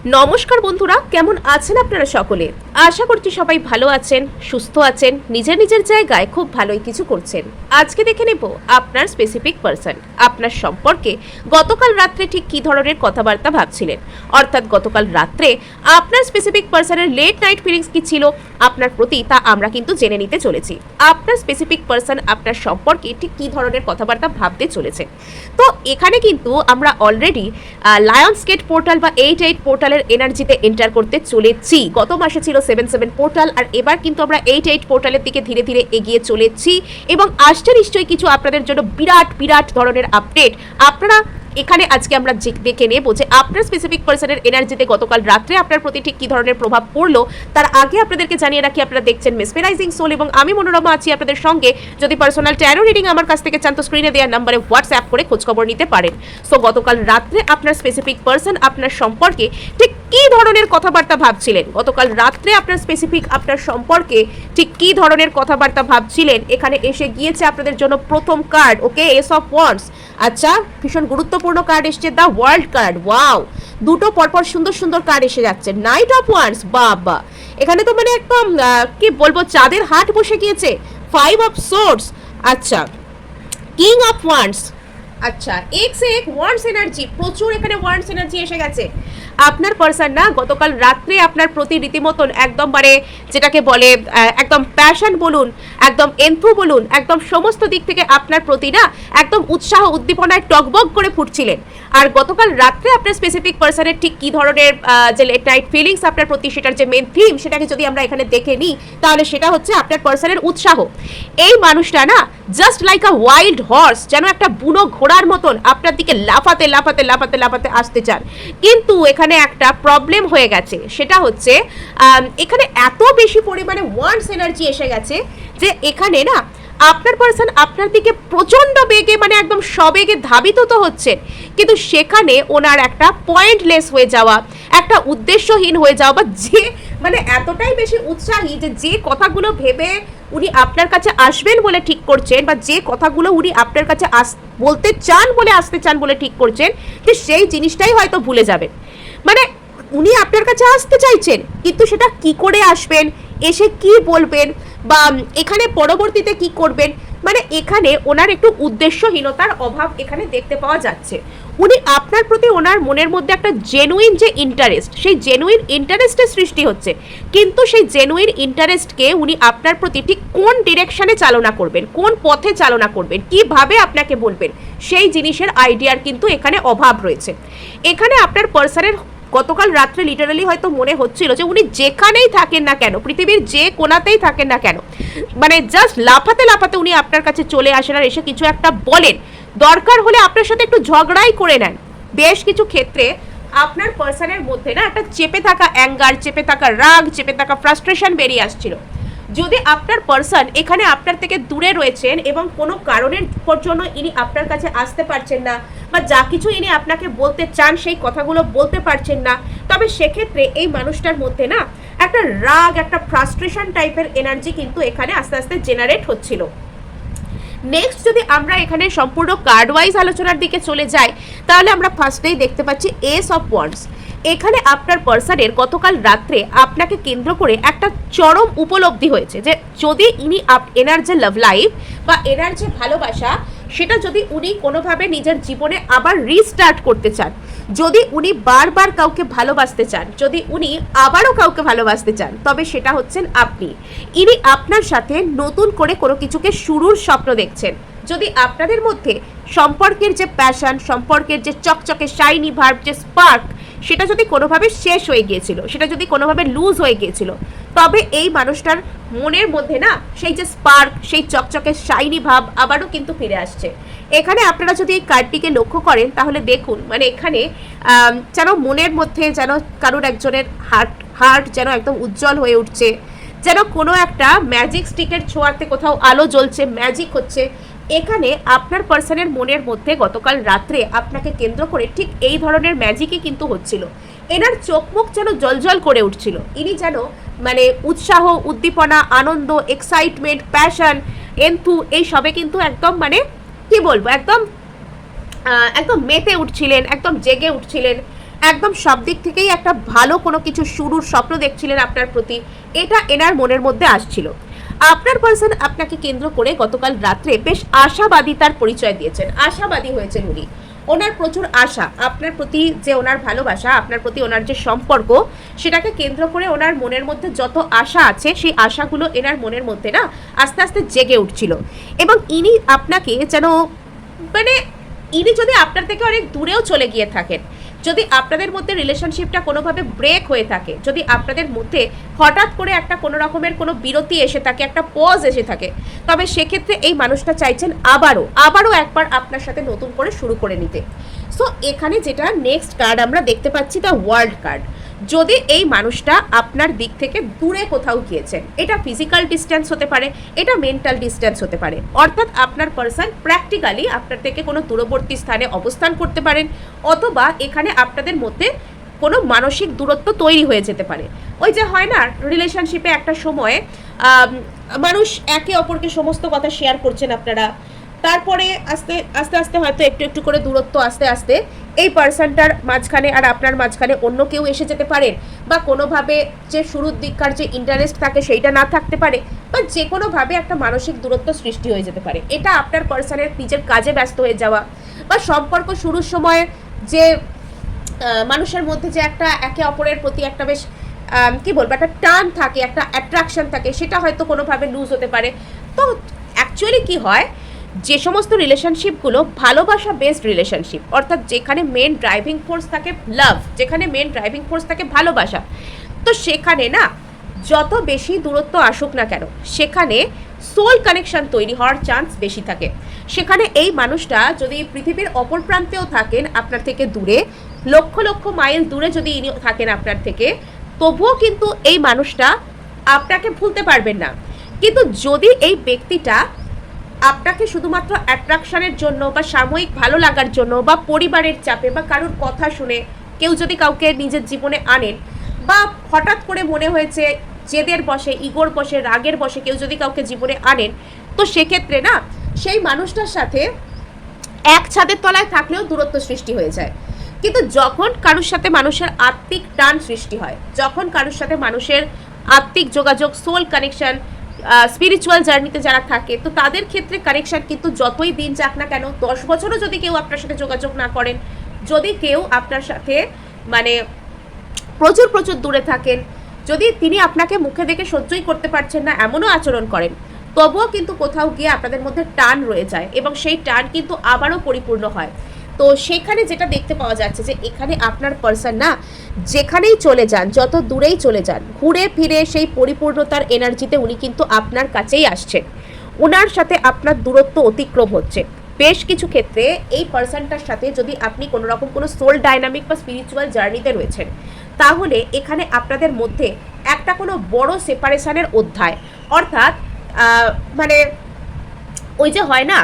নমস্কার বন্ধুরা, কেমন আছেন আপনারা সকলে? আশা করছি সবাই ভালো আছেন, সুস্থ আছেন, নিজের নিজের জায়গায় খুব ভালোই কিছু করছেন। আজকে দেখে নেব আপনার স্পেসিফিক পারসন আপনার সম্পর্কে গতকাল রাত্রে ঠিক কী ধরনের কথাবার্তা ভাবছিলেন। অর্থাৎ গতকাল রাত্রে আপনার স্পেসিফিক পারসনের লেট নাইট ফিলিংস কী ছিল আপনার প্রতি, তা আমরা কিন্তু জেনে নিতে চলেছি। আপনার স্পেসিফিক পারসন আপনার সম্পর্কে ঠিক কী ধরনের কথাবার্তা ভাবতে চলেছে। তো এখানে কিন্তু আমরা অলরেডি লায়ন্স গেট পোর্টাল বা 8-8 পোর্টালের এনার্জিতে এন্টার করতে চলেছি। গত মাসে ছিল 7-7 পোর্টাল, আর এবার কিন্তু আমরা 8-8 পোর্টালের দিকে ধীরে ধীরে এগিয়ে চলেছি এবং আসছে নিশ্চয়ই কিছু আপনাদের জন্য বিরাট বিরাট ধরনের আপডেট। আপনারা এখানে আজকে আমরা দেখে নেব যে আপনার স্পেসিফিক পারসনের এনার্জিতে গতকাল রাত্রে আপনার প্রতি ঠিক কী ধরনের প্রভাব পড়লো। তার আগে আপনাদেরকে জানিয়ে রাখি, আপনারা দেখছেন মেসমেরাইজিং সোল এবং আমি মনোরমা আছি আপনাদের সঙ্গে। যদি পার্সোনাল ট্যারো রিডিং আমার কাছ থেকে চান তো স্ক্রিনে দেওয়া নাম্বারে হোয়াটসঅ্যাপ করে খোঁজখবর নিতে পারেন। সো গতকাল রাত্রে আপনার স্পেসিফিক পারসন আপনার সম্পর্কে ঠিক কী ধরনের কথাবার্তা ভাবছিলেন, গতকাল রাত্রে আপনার স্পেসিফিক আপনার সম্পর্কে ঠিক কী ধরনের কথাবার্তা ভাবছিলেন, এখানে এসে গিয়েছে আপনাদের জন্য প্রথম card. Okay, S of wands. আচ্ছা, ভীষণ গুরুত্বপূর্ণ কার্ড এসছে, দ্য ওয়ার্ল্ড কার্ড। ওয়াও, দুটো পরপর সুন্দর সুন্দর কার্ড এসে যাচ্ছে। নাইট অফ ওয়ান্ডস, বাবা, এখানে তো মানে একদম কি বলবো, চাঁদের হাট বসে গিয়েছে। Five of swords. আচ্ছা, কিং অফ ওয়ান্ডস। আচ্ছা, এক্স এক ওয়ান্ডস এনার্জি, প্রচুর এখানে ওয়ান্ডস এনার্জি এসে গেছে। আপনার পারসন না গতকাল রাত্রে আপনার প্রতি রীতিমতন একদম মানে যেটাকে বলে একদম প্যাশন বলুন, একদম এন্থু বলুন, একদম সমস্ত দিক থেকে আপনার প্রতি না একদম উৎসাহ উদ্দীপনায় টকবক করে ফুটছিলেন। আর গতকাল রাত্রে আপনার স্পেসিফিক পারসনের ঠিক কী ধরনের যে লেট নাইট ফিলিংস আপনার প্রতি, সেটার যে মেন থিম সেটাকে যদি আমরা এখানে দেখে নিই তাহলে সেটা হচ্ছে আপনার পারসনের উৎসাহ। এই মানুষটা না just like a wild horse, যেন একটা বুনো ঘোড়ার মতন আপনার দিকে লাফাতে লাফাতে লাফাতে লাফাতে আসতে চান। কিন্তু এখানে একটা প্রবলেম হয়ে গেছে, সেটা হচ্ছে এখানে এত বেশি পরিমাণে ওয়ান্ডস এনার্জি এসে গেছে যে এখানে না আপনার পারসন আপনার দিকে প্রচণ্ড বেগে মানে একদম সবেগে ধাবিত তো হচ্ছেন, কিন্তু সেখানে ওনার একটা পয়েন্টলেস হয়ে যাওয়া, একটা উদ্দেশ্যহীন হয়ে যাওয়া, বা যে মানে এতটাই বেশি উৎসাহী যে কথাগুলো ভেবে উনি আপনার কাছে আসবেন বলে ঠিক করছেন, বা যে কথাগুলো উনি আপনার কাছে বলতে চান বলে আসতে চান বলে ঠিক করছেন, যে সেই জিনিসটাই হয়তো ভুলে যাবেন। মানে উনি আপনার কাছে আসতে চাইছেন, কিন্তু সেটা কি করে আসবেন, এসে কি বলবেন, বা এখানে পরবর্তীতে কি করবেন, মানে এখানে ওনার একটু উদ্দেশ্যহীনতার অভাব এখানে দেখতে পাওয়া যাচ্ছে। উনি আপনার প্রতি ওনার মনের মধ্যে একটা জেনুইন যে ইন্টারেস্ট, সেই জেনুইন ইন্টারেস্টের সৃষ্টি হচ্ছে, কিন্তু সেই জেনুইন ইন্টারেস্টকে উনি আপনার প্রতি ঠিক কোন ডিরেকশনে চালনা করবেন, কোন পথে চালনা করবেন, কিভাবে আপনাকে বলবেন, সেই জিনিসের আইডিয়ার কিন্তু এখানে অভাব রয়েছে। এখানে আপনার পারসনের গতকাল রাত্রে লিটারালি হয়তো মনে হচ্ছিল যে উনি যেখানেই থাকেন না কেন, পৃথিবীর যে কোনাতেই থাকেন না কেন, মানে জাস্ট লাফাতে লাফাতে উনি আপনার কাছে চলে আসেন আর এসে কিছু একটা বলেন। দরকার হলে আপনার সাথে একটু ঝগড়াই করে নেন। বেশ কিছু ক্ষেত্রে আপনার পারসনের মধ্যে না একটা চেপে থাকা অ্যাঙ্গার, চেপে থাকা রাগ, চেপে থাকা ফ্রাস্ট্রেশন বেরিয়ে আসছিল। যদি আপনার পারসন এখানে আপনার থেকে দূরে রয়েছেন এবং কোনো কারণের জন্য ইনি আপনার কাছে আসতে পারছেন না, বা যা কিছু ইনি আপনাকে বলতে চান সেই কথাগুলো বলতে পারছেন না, তবে সেক্ষেত্রে এই মানুষটার মধ্যে না একটা রাগ, একটা ফ্রাস্ট্রেশন টাইপের এনার্জি কিন্তু এখানে আস্তে আস্তে জেনারেট হচ্ছিল। নেক্সট যদি আমরা এখানে সম্পূর্ণ কার্ড ওয়াইজ আলোচনার দিকে চলে যাই তাহলে আমরা ফার্স্টেই দেখতে পাচ্ছি এস অফ ওয়ান্ডস। এখানে আপনার পারসনের গতকাল রাত্রে আপনাকে কেন্দ্র করে একটা চরম উপলব্ধি হয়েছে যে যদি ইনি এনার যে লাভ লাইফ বা এনার যে ভালোবাসা, সেটা যদি উনি কোনোভাবে নিজের জীবনে আবার রিস্টার্ট করতে চান, যদি উনি বারবার কাউকে ভালোবাসতে চান, যদি উনি আবারও কাউকে ভালোবাসতে চান, তবে সেটা হচ্ছেন আপনি। ইনি আপনার সাথে নতুন করে কোনো কিছুকে শুরুর স্বপ্ন দেখছেন। যদি আপনাদের মধ্যে সম্পর্কের যে প্যাশন, সম্পর্কের যে চকচকে শাইনি ভাব, যে স্পার্ক, সেটা যদি কোনোভাবে শেষ হয়ে গিয়েছিল, সেটা যদি কোনোভাবে লুজ হয়ে গিয়েছিল, তবে এই মানুষটার মনের মধ্যে না সেই যে স্পার্ক, সেই চকচকে শাইনি ভাব আবারও কিন্তু ফিরে আসছে। এখানে আপনারা যদি এই কার্ডটিকে লক্ষ্য করেন তাহলে দেখুন, মানে এখানে যেন মনের মধ্যে যেন কারোর একজনের হার্ট যেন একদম উজ্জ্বল হয়ে উঠছে, যেন কোনো একটা ম্যাজিক স্টিকের ছোঁয়াতে কোথাও আলো জ্বলছে, ম্যাজিক হচ্ছে। এখানে আপনার পারসনের মনের মধ্যে গতকাল রাত্রে আপনাকে কেন্দ্র করে ঠিক এই ধরনের ম্যাজিকই কিন্তু হচ্ছিল। এনার চোখ মুখ যেন জলজল করে উঠছিল। ইনি যেন মানে উৎসাহ, উদ্দীপনা, আনন্দ, এক্সাইটমেন্ট, প্যাশন, এন্থু এই সবে কিন্তু একদম মানে কি বলবো, একদম মেতে উঠছিলেন, একদম জেগে উঠছিলেন, একদম সব দিক থেকেই একটা ভালো কোনো কিছু শুরুর স্বপ্ন দেখছিলেন আপনার প্রতি, এটা এনার মনের মধ্যে আসছিল। আপনার পার্সন আপনাকে কেন্দ্র করে গতকাল রাত্রে বেশ আশাবাদিতার পরিচয় দিয়েছেন, আশাবাদী হয়েছেন উনি। ওনার প্রচুর আশা আপনার প্রতি, যে ওনার ভালোবাসা, আপনার প্রতি ওনার যে সম্পর্ক, সেটাকে কেন্দ্র করে ওনার মনের মধ্যে যত আশা আছে, সেই আশাগুলো এনার মনের মধ্যে না আস্তে আস্তে জেগে উঠছিল। এবং ইনি আপনাকে যেন, মানে ইনি যদি আপনার থেকে অনেক দূরেও চলে গিয়ে থাকেন, যদি আপনাদের মধ্যে রিলেশনশিপটা কোনোভাবে ব্রেক হয়ে থাকে, যদি আপনাদের মধ্যে হঠাৎ করে একটা কোনো রকমের কোনো বিরতি এসে থাকে, একটা পজ এসে থাকে, তবে সেক্ষেত্রে এই মানুষটা চাইছেন আবারও একবার আপনার সাথে নতুন করে শুরু করে নিতে। সো এখানে যেটা নেক্সট কার্ড আমরা দেখতে পাচ্ছি, দ্য ওয়ার্ল্ড কার্ড। যদি এই মানুষটা আপনার দিক থেকে দূরে কোথাও গিয়েছেন, এটা ফিজিক্যাল ডিস্টেন্স হতে পারে, এটা মেন্টাল ডিস্টেন্স হতে পারে, অর্থাৎ আপনার পার্সন প্র্যাকটিক্যালি আপনার থেকে কোনো দূরবর্তী স্থানে অবস্থান করতে পারেন, অথবা এখানে আপনাদের মধ্যে কোনো মানসিক দূরত্ব তৈরি হয়ে যেতে পারে। ওই যে হয় না, রিলেশনশিপে একটা সময়ে মানুষ একে অপরকে সমস্ত কথা শেয়ার করছেন আপনারা, তারপরে আস্তে আস্তে আস্তে হয়তো একটু একটু করে দূরত্ব আস্তে আস্তে এই পার্সনটার মাঝখানে আর আপনার মাঝখানে অন্য কেউ এসে যেতে পারেন, বা কোনোভাবে যে শুরুর দিককার যে ইন্টারেস্ট থাকে সেইটা না থাকতে পারে, বা যে কোনোভাবে একটা মানসিক দূরত্ব সৃষ্টি হয়ে যেতে পারে। এটা আপনার পার্সনের নিজের কাজে ব্যস্ত হয়ে যাওয়া, বা সম্পর্ক শুরুর সময় যে মানুষের মধ্যে যে একটা একে অপরের প্রতি একটা বেশ কি বলবো, একটা টান থাকে, একটা অ্যাট্রাকশন থাকে, সেটা হয়তো কোনোভাবে লুজ হতে পারে। তো অ্যাকচুয়ালি কি হয়, যে সমস্ত রিলেশনশিপগুলো ভালোবাসা বেসড রিলেশনশিপ, অর্থাৎ যেখানে মেন ড্রাইভিং ফোর্স থাকে লাভ, যেখানে মেন ড্রাইভিং ফোর্স থাকে ভালোবাসা, তো সেখানে না যত বেশি দূরত্ব আসুক না কেন, সেখানে সোল কানেকশন তৈরি হওয়ার চান্স বেশি থাকে। সেখানে এই মানুষটা যদি পৃথিবীর অপর প্রান্তেও থাকেন আপনার থেকে দূরে, লক্ষ লক্ষ মাইল দূরে যদি ইনি থাকেন আপনার থেকে, তবুও কিন্তু এই মানুষটা আপনাকে ভুলতে পারবেন না। কিন্তু যদি এই ব্যক্তিটা আপনাকে শুধুমাত্র অ্যাট্রাকশনের জন্য, বা সাময়িক ভালো লাগার জন্য, বা পরিবারের চাপে, বা কারোর কথা শুনে কেউ যদি কাউকে নিজের জীবনে আনেন, বা হঠাৎ করে মনে হয়েছে জেদের বসে, ইগোর বসে, রাগের বসে কেউ যদি কাউকে জীবনে আনেন, তো সেক্ষেত্রে না সেই মানুষটার সাথে এক ছাদের তলায় থাকলেও দূরত্ব সৃষ্টি হয়ে যায়। কিন্তু যখন কারোর সাথে মানুষের আত্মিক টান সৃষ্টি হয়, যখন কারোর সাথে মানুষের আত্মিক যোগাযোগ, সোল কানেকশন, স্পিরিচুয়াল জার্নিতে যারা থাকে, তো তাদের ক্ষেত্রে কানেকশন কিন্তু যতই দিন যাক না কেন, 10 বছরও যদি কেউ আপনার সাথে যোগাযোগ না করেন, যদি কেউ আপনার সাথে মানে প্রচুর প্রচুর দূরে থাকেন, যদি তিনি আপনাকে মুখে দেখে সহ্যই করতে পারছেন না এমনও আচরণ করেন, তবুও কিন্তু কোথাও গিয়ে আপনাদের মধ্যে টান রয়ে যায়, এবং সেই টান কিন্তু আবারও পরিপূর্ণ হয়। তো সেখানে যেটা দেখতে পাওয়া যাচ্ছে যে এখানে আপনার পার্সন না যেখানেই চলে যান, যত দূরেই চলে যান, ঘুরে ফিরে সেই পরিপূর্ণতার এনার্জিতে উনি কিন্তু আপনার কাছেই আসছেন। ওনার সাথে আপনার দূরত্ব অতিক্রম হচ্ছে। বেশ কিছু ক্ষেত্রে এই পার্সনটার সাথে যদি আপনি কোনো রকম কোনো সোল ডাইনামিক বা স্পিরিচুয়াল জার্নিতে রয়েছেন, তাহলে এখানে আপনাদের মধ্যে একটা কোনো বড় সেপারেশনের অধ্যায়, অর্থাৎ মানে ওই যে হয় না,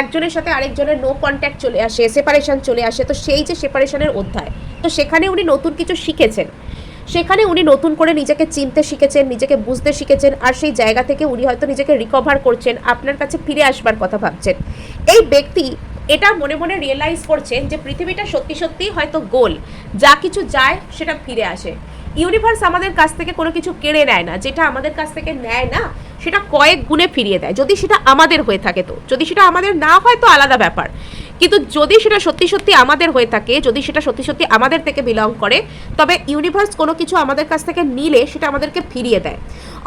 একজনের সাথে আরেকজনের নো কন্ট্যাক্ট চলে আসে, সেপারেশন চলে আসে, তো সেই যে সেপারেশনের অধ্যায়, তো সেখানে উনি নতুন কিছু শিখেছেন, সেখানে উনি নতুন করে নিজেকে চিনতে শিখেছেন, নিজেকে বুঝতে শিখেছেন, আর সেই জায়গা থেকে উনি হয়তো নিজেকে রিকভার করছেন, আপনার কাছে ফিরে আসবার কথা ভাবছেন। এই ব্যক্তি এটা মনে মনে রিয়েলাইজ করছেন যে পৃথিবীটা সত্যি সত্যিই হয়তো গোল, যা কিছু যায় সেটা ফিরে আসে। ইউনিভার্স আমাদের কাছ থেকে কোনো কিছু কেড়ে নেয় না, যেটা আমাদের কাছ থেকে নেয় না সেটা কয়েক গুণে ফিরিয়ে দেয়, যদি সেটা আমাদের হয়ে থাকে। তো যদি সেটা আমাদের না হয় তো আলাদা ব্যাপার, কিন্তু যদি সেটা সত্যি সত্যি আমাদের হয়ে থাকে, যদি সেটা সত্যি সত্যি আমাদের থেকে বিলং করে, তবে ইউনিভার্স কোনো কিছু আমাদের কাছ থেকে নিলে সেটা আমাদেরকে ফিরিয়ে দেয়।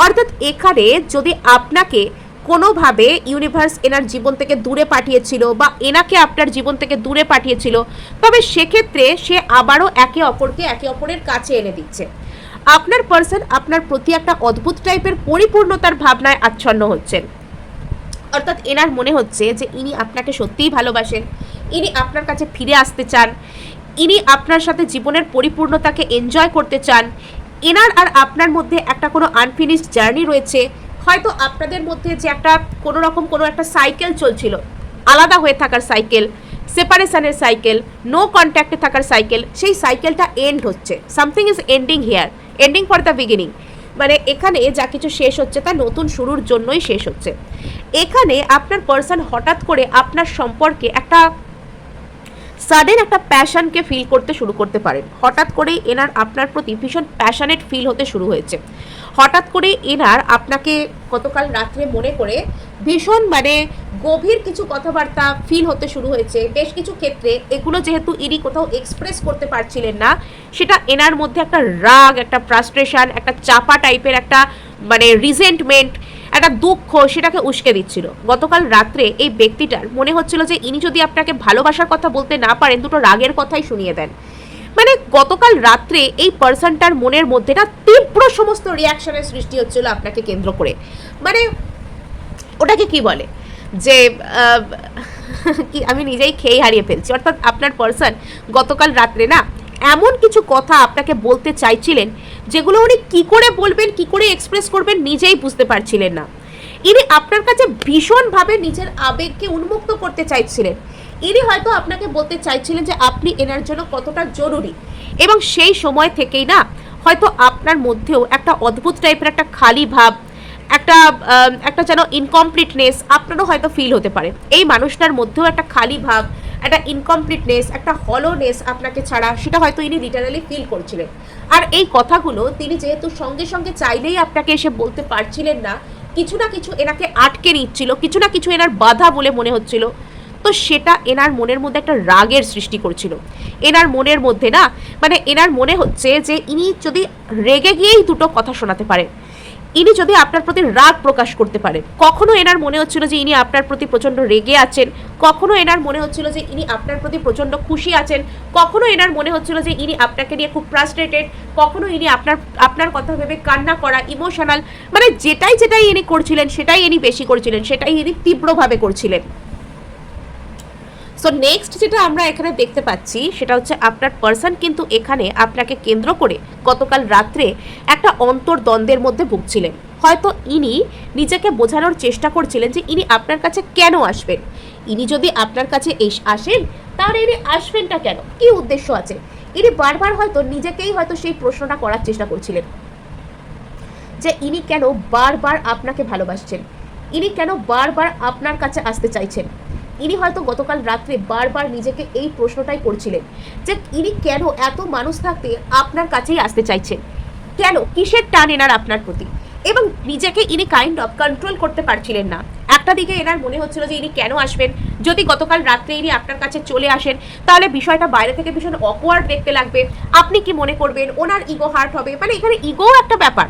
অর্থাৎ এখানে যদি আপনাকে কোনোভাবে ইউনিভার্স এনার জীবন থেকে দূরে পাঠিয়েছিল, বা এনাকে আপনার জীবন থেকে দূরে পাঠিয়েছিল, তবে সেক্ষেত্রে সে আবারও একে অপরকে একে অপরের কাছে এনে দিচ্ছে। আপনার পার্সন আপনার প্রতি একটা অদ্ভুত টাইপের পরিপূর্ণতার ভাবনায় আচ্ছন্ন হচ্ছেন, অর্থাৎ এনার মনে হচ্ছে যে ইনি আপনাকে সত্যিই ভালোবাসেন, ইনি আপনার কাছে ফিরে আসতে চান, ইনি আপনার সাথে জীবনের পরিপূর্ণতাকে এনজয় করতে চান। এনার আর আপনার মধ্যে একটা কোনো আনফিনিশড জার্নি রয়েছে, হয়তো আপনাদের মধ্যে যে একটা কোনো রকম কোনো একটা সাইকেল চলছিল, আলাদা হয়ে থাকার সাইকেল, সেপারেশনের সাইকেল, নো কন্ট্যাক্টে থাকার সাইকেল, সেই সাইকেলটা এন্ড হচ্ছে। Something is ending here, ending for the beginning, মানে এখানে যা কিছু শেষ হচ্ছে তা নতুন শুরুর জন্যই শেষ হচ্ছে। এখানে আপনার পার্সন হঠাৎ করে আপনার সম্পর্কে একটা সাডেন একটা প্যাশনকে ফিল করতে শুরু করতে পারেন। হঠাৎ করেই এনার আপনার প্রতি ভীষণ প্যাশনেট ফিল হতে শুরু হয়েছে। হঠাৎ করে এনার আপনাকে গতকাল রাত্রে মনে করে ভীষণ গভীর কিছু কথাবার্তা ফিল হতে শুরু হয়েছে। বেশ কিছু ক্ষেত্রে এগুলো যেহেতু ইনি কোথাও এক্সপ্রেস করতে পারছিলেন না, সেটা এনার মধ্যে একটা রাগ, একটা ফ্রাস্ট্রেশন, একটা চাপা টাইপের একটা রিজেন্টমেন্ট, একটা দুঃখ সেটাকে উস্কে দিচ্ছিল। গতকাল রাত্রে এই ব্যক্তিটার মনে হচ্ছিল যে ইনি যদি আপনাকে ভালোবাসার কথা বলতে না পারেন, দুটো রাগের কথাই শুনিয়ে দেন। গতকাল রাত্রে এই পার্সনটার মনের মধ্যে না তীব্র সমস্ত রিয়াকশনের সৃষ্টি হচ্ছিল আপনাকে কেন্দ্র করে। ওটাকে কি বলে যে কি আমি নিজেই খেয়ে হারিয়ে ফেলছি। অর্থাৎ আপনার পার্সন গতকাল রাত্রে না এমন কিছু কথা আপনাকে বলতে চাইছিলেন যেগুলো উনি কি করে বলবেন, কি করে এক্সপ্রেস করবেন নিজেই বুঝতে পারছিলেন না। ইনি আপনার কাছে ভীষণভাবে নিজের আবেগকে উন্মুক্ত করতে চাইছিলেন। ইনি হয়তো আপনাকে বলতে চাইছিলেন যে আপনি এনার জন্য কতটা জরুরি, এবং সেই সময় থেকেই না হয়তো আপনার মধ্যেও একটা অদ্ভুত টাইপের একটা খালি ভাব, একটা যেন ইনকমপ্লিটনেস আপনারও হয়তো ফিল হতে পারে। এই মানুষটার মধ্যেও একটা খালি ভাব, একটা ইনকমপ্লিটনেস, একটা হলোনেস আপনাকে ছাড়া, সেটা হয়তো ইনি লিটারালি ফিল করছিলেন। আর এই কথাগুলো তিনি যেহেতু সঙ্গে সঙ্গে চাইলেই আপনাকে এসে বলতে পারছিলেন না, কিছু না কিছু এনাকে আটকে নিচ্ছিল, কিছু না কিছু এনার বাধা বলে মনে হচ্ছিল, তো সেটা এনার মনের মধ্যে একটা রাগের সৃষ্টি করছিল। এনার মনের মধ্যে না এনার মনে হচ্ছে যে ইনি যদি রেগে গিয়েই দুটো কথা শোনাতে পারেন, ইনি যদি আপনার প্রতি রাগ প্রকাশ করতে পারেন। কখনো এনার মনে হচ্ছিল যে ইনি আপনার প্রতি প্রচণ্ড রেগে আছেন, কখনো এনার মনে হচ্ছিল যে ইনি আপনার প্রতি প্রচণ্ড খুশি আছেন, কখনো এনার মনে হচ্ছিল যে ইনি আপনাকে নিয়ে খুব ফ্রাস্ট্রেটেড, কখনো ইনি আপনার কথা ভেবে কান্না করা, ইমোশনাল, যেটাই ইনি করছিলেন সেটাই ইনি বেশি করছিলেন, সেটাই ইনি তীব্রভাবে করছিলেন। সো নেক্সট যেটা আমরা এখানে দেখতে পাচ্ছি সেটা হচ্ছে আপনার পার্সন কিন্তু এখানে আপনাকে কেন্দ্র করে গতকাল রাত্রে একটা অন্তর্দ্বন্দ্বের মধ্যে ভুগছিলেন। হয়তো ইনি নিজেকে বোঝানোর চেষ্টা করছিলেন যে ইনি আপনার কাছে কেন আসবেন। ইনি যদি আপনার কাছে আসেন তাহলে ইনি আসবেনটা কেন, কি উদ্দেশ্য আছে। ইনি বারবার হয়তো নিজেকেই হয়তো সেই প্রশ্নটা করার চেষ্টা করছিলেন যে ইনি কেন বারবার আপনাকে ভালোবাসছেন, ইনি কেন বারবার আপনার কাছে আসতে চাইছেন। ইনি হয়তো গতকাল রাত্রে বারবার নিজেকে এই প্রশ্নটাই করছিলেন যে ইনি কেন এত মানুষ থাকতে আপনার কাছেই আসতে চাইছেন, কেন, কিসের টান এনার আপনার প্রতি। এবং নিজেকে ইনি কাইন্ড অফ কন্ট্রোল করতে পারছিলেন না। একটা দিকে এনার মনে হচ্ছিল যে ইনি কেন আসবেন, যদি গতকাল রাত্রে ইনি আপনার কাছে চলে আসেন তাহলে বিষয়টা বাইরে থেকে ভীষণ অকওয়ার্ড দেখতে লাগবে, আপনি কি মনে করবেন, ওনার ইগো হার্ট হবে, এখানে ইগো একটা ব্যাপার,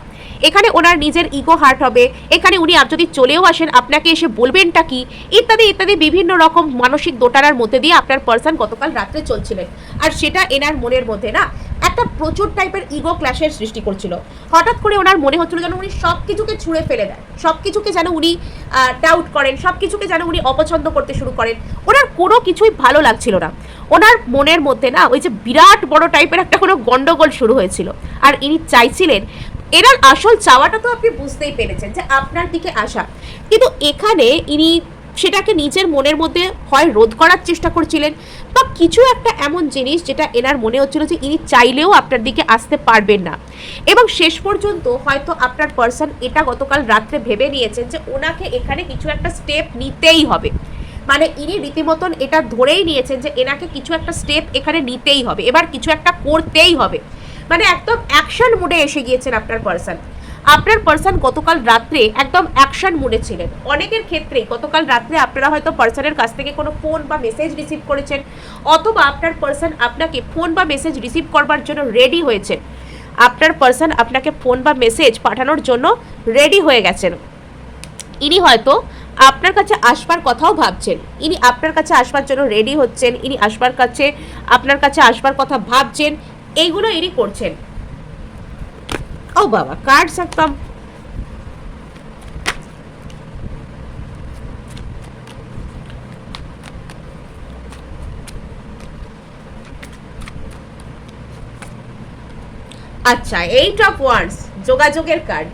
এখানে ওনার নিজের ইগো হার্ট হবে, এখানে উনি যদি চলেও আসেন আপনাকে এসে বলবেনটা কি, ইত্যাদি ইত্যাদি বিভিন্ন রকম মানসিক দোটানার মধ্যে দিয়ে আপনার পার্সন গতকাল রাত্রে চলছিলেন। আর সেটা এনার মনের মধ্যে না একটা প্রচুর টাইপের ইগো ক্ল্যাশের সৃষ্টি করছিল। হঠাৎ করে ওনার মনে হচ্ছিল যেন উনি সব কিছুকে ছুঁড়ে ফেলে দেন, সব কিছুকে যেন উনি ডাউট করেন, সব কিছুকে যেন উনি অপছন্দ করতে শুরু করেন। ওনার কোনো কিছুই ভালো লাগছিল না। ওনার মনের মধ্যে না ওই যে বিরাট বড় টাইপের একটা কোনো গন্ডগোল শুরু হয়েছিল। আর ইনি চাইছিলেন, এনার আসল চাওয়াটা তো আপনি বুঝতেই পেরেছেন যে আপনার দিকে আসা, কিন্তু এখানে ইনি সেটাকে নিজের মনের মধ্যে হয় রোধ করার চেষ্টা করছিলেন, বা কিছু একটা এমন জিনিস যেটা এনার মনে হচ্ছিল যে ইনি চাইলেও আপনার দিকে আসতে পারবেন না। এবং শেষ পর্যন্ত হয়তো আপনার পার্সন এটা গতকাল রাত্রে ভেবে নিয়েছেন যে ওনাকে এখানে কিছু একটা স্টেপ নিতেই হবে। ইনি রীতিমতন এটা ধরেই নিয়েছেন যে এনাকে কিছু একটা স্টেপ এখানে নিতেই হবে, এবার কিছু একটা করতেই হবে। একদম অ্যাকশন মুডে এসে গিয়েছেন আপনার পার্সন। আপনার পার্সন গতকাল রাত্রে একদম অ্যাকশন মুডে ছিলেন। অনেকের ক্ষেত্রে গতকাল রাত্রে আপনারা হয়তো পার্সনের কাছ থেকে কোনো ফোন বা মেসেজ রিসিভ করেছেন, অথবা আপনার পার্সন আপনাকে ফোন বা মেসেজ রিসিভ করবার জন্য রেডি হয়েছেন। আপনার পার্সন আপনাকে ফোন বা মেসেজ পাঠানোর জন্য রেডি হয়ে গেছেন। ইনি হয়তো আপনার কাছে আসবার কথাও ভাবছেন, ইনি আপনার কাছে আসবার জন্য রেডি হচ্ছেন, ইনি আপনার কাছে আসবার কথা ভাবছেন, এইগুলো ইনি করছেন। ও বাবা, কার্ডস একদম আচ্ছা, 8 অফ ওয়ান্ডস যোগাযোগের কার্ড।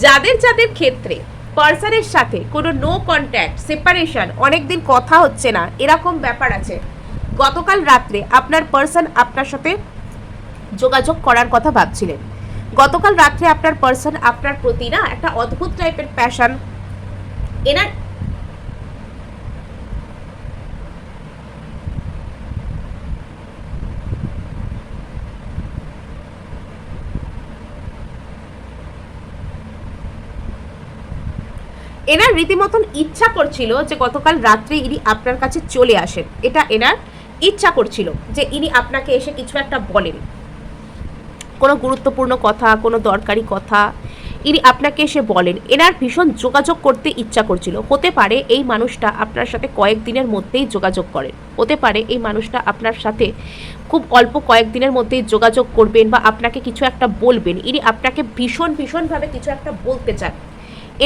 যাদের যাদের ক্ষেত্রে পার্সনের সাথে কোনো নো কন্ট্যাক্ট, সেপারেশন, অনেকদিন কথা হচ্ছে না, এরকম ব্যাপার আছে, গতকাল রাত্রে আপনার পার্সন আপনার সাথে যোগাযোগ করার কথা ভাবছিলেন। গতকাল রাত্রে আপনার পার্সন আপনার প্রতি না একটা অদ্ভুত টাইপের প্যাশন, এনার এনার রীতিমতন ইচ্ছা করছিল যে গতকাল রাত্রে ইনি আপনার কাছে চলে আসেন, এটা এনার ইচ্ছা করছিল যে ইনি আপনাকে এসে কিছু একটা বলেন, কোনো গুরুত্বপূর্ণ কথা, কোনো দরকারি কথা ইনি আপনাকে এসে বলেন। এনার ভীষণ যোগাযোগ করতে ইচ্ছা করছিল। হতে পারে এই মানুষটা আপনার সাথে কয়েকদিনের মধ্যেই যোগাযোগ করেন, হতে পারে এই মানুষটা আপনার সাথে খুব অল্প কয়েকদিনের মধ্যেই যোগাযোগ করবেন বা আপনাকে কিছু একটা বলবেন। ইনি আপনাকে ভীষণভাবে কিছু একটা বলতে চান।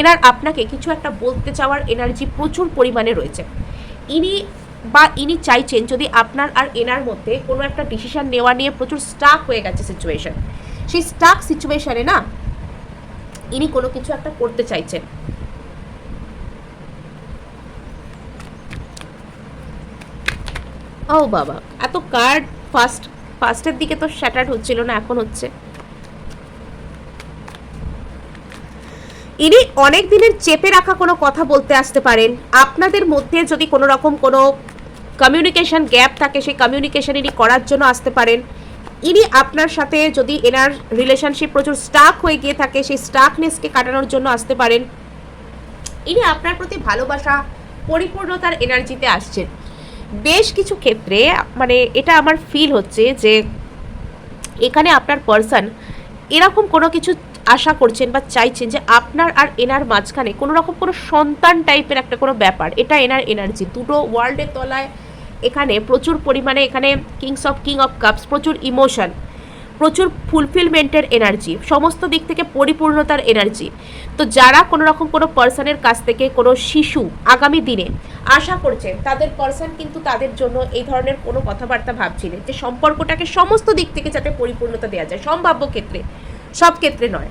এনার আপনাকে কিছু একটা বলতে চাওয়ার এনার্জি প্রচুর পরিমাণে রয়েছে। ইনি চাইছেন যদি আপনার আর এনার মধ্যে কোনো একটা ডিসিশন নেওয়া নিয়ে প্রচুর স্টাক হয়ে গেছে সিচুয়েশন, সেই স্টাক সিচুয়েশনে না ইনি কোনো কিছু একটা করতে চাইছেন। ও বাবা, এত কার্ড ফার্স্টের দিকে তো শ্যাটার্ড হচ্ছিল না, এখন হচ্ছে। ইনি অনেক দিনের চেপে রাখা কোনো কথা বলতে আসতে পারেন। আপনাদের মধ্যে যদি কোনো রকম কোনো কমিউনিকেশন গ্যাপ থাকে, সেই কমিউনিকেশন ইনি করার জন্য আসতে পারেন। ইনি আপনার সাথে যদি এনার রিলেশনশিপ প্রচুর স্টাক হয়ে গিয়ে থাকে, সেই স্টাকনেসকে কাটানোর জন্য আসতে পারেন। ইনি আপনার প্রতি ভালোবাসা, পরিপূর্ণতার এনার্জিতে আসছেন। বেশ কিছু ক্ষেত্রে মানে এটা আমার ফিল হচ্ছে যে এখানে আপনার পার্সন এরকম কোনো কিছু আশা করছেন বা চাইছেন যে আপনার আর এনার মাঝখানে কোনো রকম কোনো সন্তান টাইপের একটা কোনো ব্যাপার, এটা এনার এনার্জি। দুটো ওয়ার্ল্ডের তলায় এখানে প্রচুর পরিমাণে এখানে কিং অফ কাপস, প্রচুর ইমোশন, প্রচুর ফুলফিলমেন্টের এনার্জি, সমস্ত দিক থেকে পরিপূর্ণতার এনার্জি। তো যারা কোনো রকম কোনো পার্সনের কাছ থেকে কোনো শিশু আগামী দিনে আশা করছেন, তাদের পার্সন কিন্তু তাদের জন্য এই ধরনের কোনো কথাবার্তা ভাবছিলেন যে সম্পর্কটাকে সমস্ত দিক থেকে যাতে পরিপূর্ণতা দেওয়া যায়, সম্ভাব্য ক্ষেত্রে, সব ক্ষেত্রে নয়।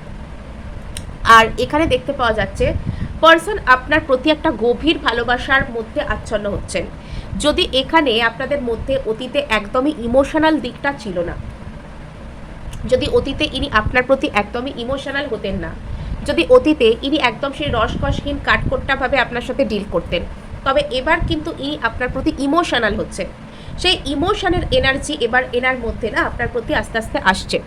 আর এখানে দেখতে পাওয়া যাচ্ছে পার্সন আপনার প্রতি একটা গভীর ভালোবাসার মধ্যে আচ্ছন্ন হচ্ছেন। যদি এখানে আপনাদের মধ্যে অতীতে একদমই ইমোশনাল দিকটা ছিল না, যদি অতীতে ইনি আপনার প্রতি একদমই ইমোশনাল হতেন না, যদি অতীতে ইনি একদম সেই রসকসহীন কাঠখোট্টাভাবে আপনার সাথে ডিল করতেন, তবে এবার কিন্তু ইনি আপনার প্রতি ইমোশনাল হচ্ছে। সেই ইমোশনের এনার্জি এবার এনার মধ্যে না আপনার প্রতি আস্তে আস্তে আসছে।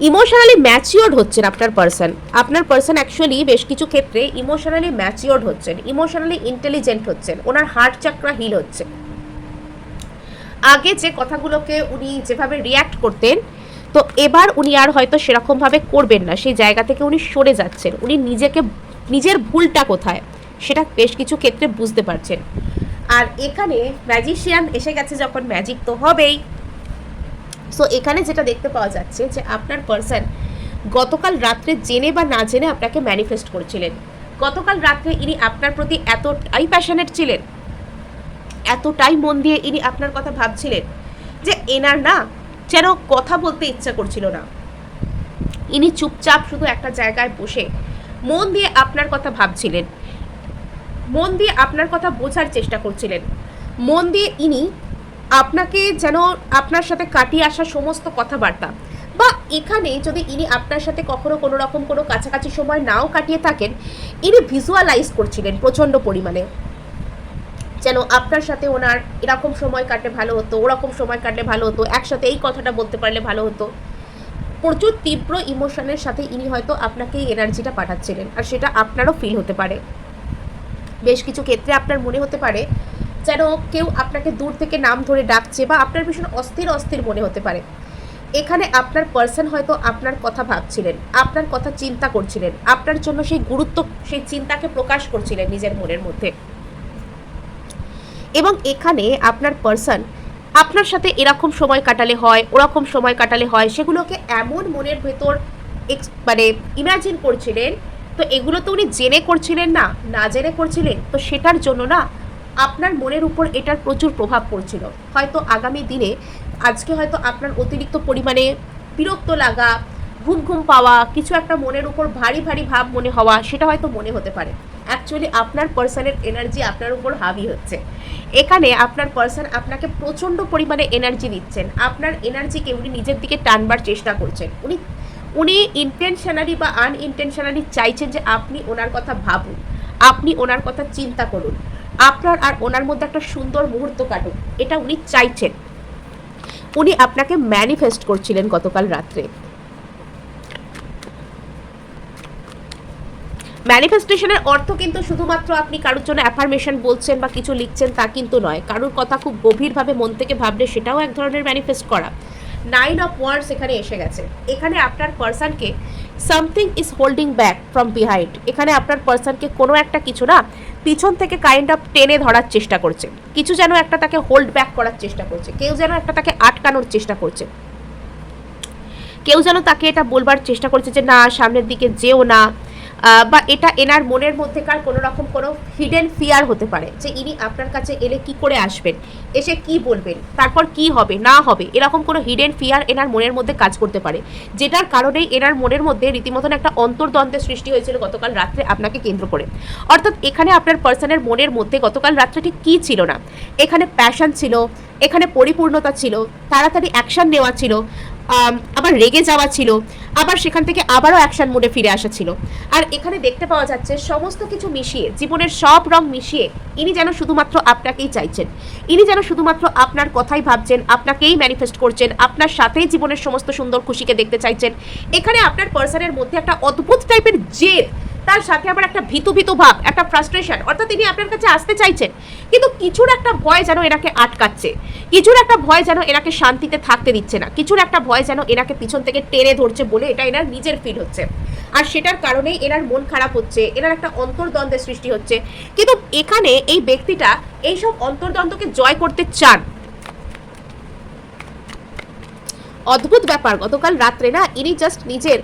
ইমোশনালি ম্যাচিওর্ড হচ্ছেন আপনার পার্সন অ্যাকচুয়ালি বেশ কিছু ক্ষেত্রে ইমোশনালি ম্যাচিওর্ড হচ্ছেন, ইমোশনালি ইন্টেলিজেন্ট হচ্ছেন, ওনার হার্ট চাকরা হিল হচ্ছে। আগে যে কথাগুলোকে উনি যেভাবে রিয়্যাক্ট করতেন, তো এবার উনি আর হয়তো সেরকমভাবে করবেন না, সেই জায়গা থেকে উনি সরে যাচ্ছেন। উনি নিজের ভুলটা কোথায় সেটা বেশ কিছু ক্ষেত্রে বুঝতে পারছেন। আর এখানে ম্যাজিশিয়ান এসে গেছে যখন, ম্যাজিক তো হবেই। সো এখানে যেটা দেখতে পাওয়া যাচ্ছে যে আপনার পার্সন গতকাল রাত্রে জেনে বা না জেনে আপনাকে ম্যানিফেস্ট করছিলেন। গতকাল রাত্রে ইনি আপনার প্রতি এতটাই প্যাশনেট ছিলেন, এতটাই মন দিয়ে ইনি আপনার কথা ভাবছিলেন যে এনার না যেন কথা বলতে ইচ্ছা করছিল না। ইনি চুপচাপ শুধু একটা জায়গায় বসে মন দিয়ে আপনার কথা ভাবছিলেন, মন দিয়ে আপনার কথা বোঝার চেষ্টা করছিলেন, মন দিয়ে ইনি আপনাকে যেন আপনার সাথে কাটিয়ে আসা সমস্ত কথাবার্তা, বা এখানে যদি ইনি আপনার সাথে কখনো কোনো রকম কোনো কাছাকাছি সময় নাও কাটিয়ে থাকেন, ইনি ভিজুয়ালাইজ করছিলেন প্রচণ্ড পরিমাণে যেন আপনার সাথে ওনার এরকম সময় কাটলে ভালো হতো, ওরকম সময় কাটলে ভালো হতো, একসাথে এই কথাটা বলতে পারলে ভালো হতো। প্রচুর তীব্র ইমোশনের সাথে ইনি হয়তো আপনাকে এই এনার্জিটা পাঠাচ্ছিলেন, আর সেটা আপনারও ফিল হতে পারে। বেশ কিছু ক্ষেত্রে আপনার মনে হতে পারে যেন কেউ আপনাকে দূর থেকে নাম ধরে ডাকছে, বা আপনার ভীষণ অস্থির মনে হতে পারে। এখানে আপনার পার্সন হয়তো আপনার কথা ভাবছিলেন, আপনার কথা চিন্তা করছিলেন, আপনার জন্য সেই গুরুত্ব, সেই চিন্তাকে প্রকাশ করছিলেন নিজের মনের মধ্যে। এবং এখানে আপনার পার্সন আপনার সাথে এরকম সময় কাটালে হয়, ওরকম সময় কাটালে হয়, সেগুলোকে এমন মনের ভেতর মানে ইমাজিন করছিলেন। তো এগুলো তো উনি জেনে করছিলেন না, না জেনে করছিলেন, তো সেটার জন্য না আপনার মনের উপর এটার প্রচুর প্রভাব পড়ছিল। হয়তো আগামী দিনে আজকে হয়তো আপনার অতিরিক্ত পরিমাণে বিরক্ত লাগা, ঘুম পাওয়া, কিছু একটা মনের উপর ভারী ভাব মনে হওয়া, সেটা হয়তো মনে হতে পারে। অ্যাকচুয়ালি আপনার পার্সনের এনার্জি আপনার উপর হাবি হচ্ছে। এখানে আপনার পার্সন আপনাকে প্রচণ্ড পরিমাণে এনার্জি দিচ্ছেন, আপনার এনার্জিকে উনি নিজের দিকে টানবার চেষ্টা করছেন। উনি ইন্টেনশনালি বা আনইনটেনশনালি চাইছেন যে আপনি ওনার কথা ভাবুন, আপনি ওনার কথা চিন্তা করুন, আপনার আর ওনার মধ্যে একটা সুন্দর মুহূর্ত কাটুক, এটা উনি চাইছেন। উনি আপনাকে ম্যানিফেস্ট করছিলেন গতকাল রাত্রে। ম্যানিফেস্টেশনের অর্থ কিন্তু শুধুমাত্র আপনি কারোর জন্য অ্যাফার্মেশন বলছেন বা কিছু লিখছেন তা কিন্তু নয়, কারোর কথা খুব গভীরভাবে মন থেকে ভাবলে সেটাও এক ধরনের ম্যানিফেস্ট করা। 9 অফ ওয়ান্ডস এখানে এসে গেছে। এখানে আপনার পার্সনকে something is holding back from behind, এখানে আপনার পার্সনকে কোনো একটা কিছু না পিছন থেকে কাইন্ড অফ টেনে ধরার চেষ্টা করছে, কিছু যেন একটা তাকে হোল্ড ব্যাক করার চেষ্টা করছে, কেউ যেন একটা তাকে আটকানোর চেষ্টা করছে, কেউ যেন তাকে এটা বলবার চেষ্টা করছে যে না সামনের দিকে যেও না, বা এটা এনার মনের মধ্যেকার কোনো রকম কোনো হিডেন ফিয়ার হতে পারে যে ইনি আপনার কাছে এলে কি করে আসবেন, এসে কি বলবেন, তারপর কি হবে না হবে, এরকম কোনো হিডেন ফিয়ার এনার মনের মধ্যে কাজ করতে পারে, যেটার কারণেই এনার মনের মধ্যে রীতিমতন একটা অন্তর্দ্বন্দ্বের সৃষ্টি হয়েছিল গতকাল রাত্রে আপনাকে কেন্দ্র করে। অর্থাৎ এখানে আপনার পার্সনের মনের মধ্যে গতকাল রাত্রে ঠিক কী ছিল না, এখানে প্যাশন ছিল, এখানে পরিপূর্ণতা ছিল, তাড়াতাড়ি অ্যাকশন নেওয়া ছিল, আবার রেগে যাওয়া ছিল, আবার সেখান থেকে আবারও অ্যাকশন মোডে ফিরে আসা ছিল। আর এখানে দেখতে পাওয়া যাচ্ছে সমস্ত কিছু মিশিয়ে, জীবনের সব রং মিশিয়ে ইনি যেন শুধুমাত্র আপনাকেই চাইছেন, ইনি যেন শুধুমাত্র আপনার কথাই ভাবছেন, আপনাকেই ম্যানিফেস্ট করছেন, আপনার সাথেই জীবনের সমস্ত সুন্দর খুশিকে দেখতে চাইছেন। এখানে আপনার পার্সনের মধ্যে একটা অদ্ভুত টাইপের জেদ, তার সাথে আবার একটা ভীতু ভীতু ভাব, একটা ফ্রাস্ট্রেশন, অর্থাৎ তিনি আপনার কাছে আসতে চাইছেন কিন্তু কিছুর একটা ভয় যেন এনাকে আটকাচ্ছে, কিছুর একটা ভয় যেন এনাকে শান্তিতে থাকতে দিচ্ছে না, কিছুর একটা ভয় যেন এনাকে পিছন থেকে টেনে ধরছে বলে এটা এনার নিজের ফিল হচ্ছে। আর সেটার কারণেই এনার মন খারাপ হচ্ছে, এনার একটা অন্তর্দ্বন্দ্বের সৃষ্টি হচ্ছে। কিন্তু এখানে এই ব্যক্তিটা এইসব অন্তর্দ্বন্দ্বকে জয় করতে চান। অদ্ভুত ব্যাপার, গতকাল রাত্রে না ইনি জাস্ট নিজের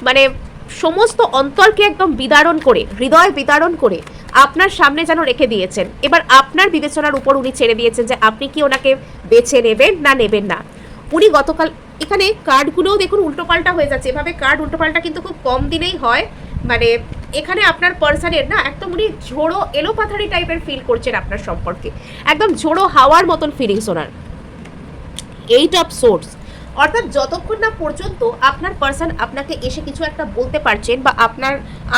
মানে সমস্ত অন্তরকে একদম বিদারণ করে, হৃদয় বিদারণ করে আপনার সামনে যেন রেখে দিয়েছেন। এবার আপনার বিবেচনার উপর উনি ছেড়ে দিয়েছেন যে আপনি কি ওনাকে বেছে নেবেন না নেবেন না। উনি গতকাল এখানে কার্ডগুলোও দেখুন উল্টোপাল্টা হয়ে যাচ্ছে, এভাবে কার্ড উল্টোপাল্টা কিন্তু খুব কম দিনেই হয়। মানে এখানে আপনার পার্সনের না একদম উনি ঝোড়ো এলোপাথারি টাইপের ফিল করছেন আপনার সম্পর্কে, একদম ঝোড়ো হাওয়ার মতন ফিলিংস ওনার। 8 অফ সোর্স, অর্থাৎ যতক্ষণ না পর্যন্ত আপনার পার্সন আপনাকে এসে কিছু একটা বলতে পারছেন বা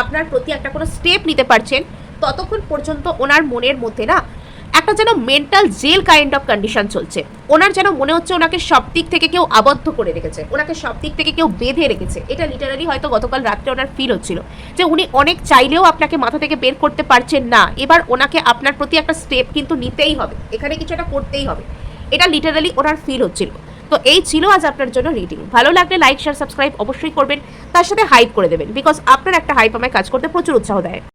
আপনার প্রতি একটা কোনো স্টেপ নিতে পারছেন, ততক্ষণ পর্যন্ত ওনার মনের মধ্যে না একটা যেন mental jail kind of condition চলছে। ওনার যেন মনে হচ্ছে ওনাকে সব দিক থেকে কেউ আবদ্ধ করে রেখেছে, ওনাকে সব দিক থেকে কেউ বেঁধে রেখেছে। এটা লিটারালি হয়তো গতকাল রাত্রে ওনার ফিল হচ্ছিল যে উনি অনেক চাইলেও আপনাকে মাথা থেকে বের করতে পারছেন না। এবার ওনাকে আপনার প্রতি একটা স্টেপ কিন্তু নিতেই হবে, এখানে কিছু একটা করতেই হবে, এটা লিটারালি ওনার ফিল হচ্ছিল। তো এই ছিল আজ আপনার জন্য রিডিং। ভালো লাগলে লাইক শেয়ার সাবস্ক্রাইব অবশ্যই করবেন, তার সাথে হাইপ করে দেবেন, বিকজ আপনার একটা হাইপ আমায় কাজ করতে প্রচুর উৎসাহ দেয়।